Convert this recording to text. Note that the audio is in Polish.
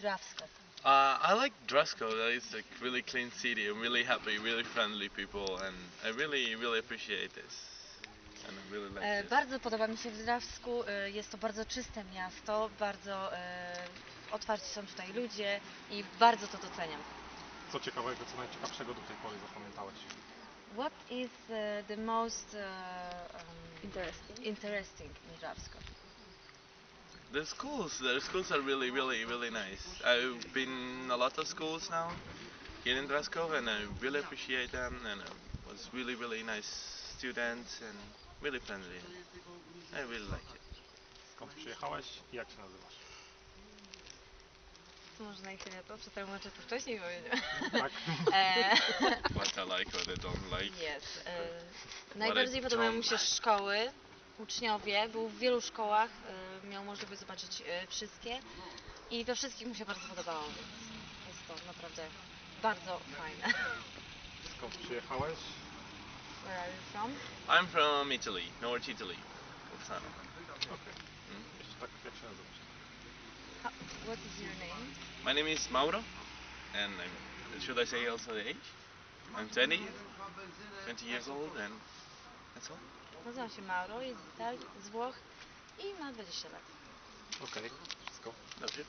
Drawsko? I like Dresco. It's a really clean city. I'm really happy, really friendly people, and I really appreciate this. And I really like this. Bardzo podoba mi się w Drawsku. Jest to bardzo czyste miasto, bardzo otwarci są tutaj ludzie i bardzo to doceniam. Co ciekawego, co najciekawszego do tej pory zapamiętałeś? What is the most interesting in Drawsko? The schools are really nice. I've been in a lot of schools now here in Dresco, and I really appreciate them. And was really nice students and really friendly. I really like it. Skąd przyjechałeś i jak się nazywasz? Co może najchętniej to przetłumaczę to wcześniej powiedzieć. Tak? What I like, what I don't like. Jest. Najbardziej podobają mu się szkoły, uczniowie. Był w wielu szkołach, miał możliwość zobaczyć wszystkie i we wszystkich mu się bardzo podobało, więc jest to naprawdę bardzo fajne. Skąd przyjechałeś? Where are you from? I'm from Italy, North Italy, Bolzano. Okej. Jeszcze tak, jak się nazywasz? What is your name? My name is Mauro, and should I say also the age? I'm 20 years old, and that's all. Nazywam się Mauro, jest z Italii, z Włoch i ma 20 lat. Okej, wszystko. That's it.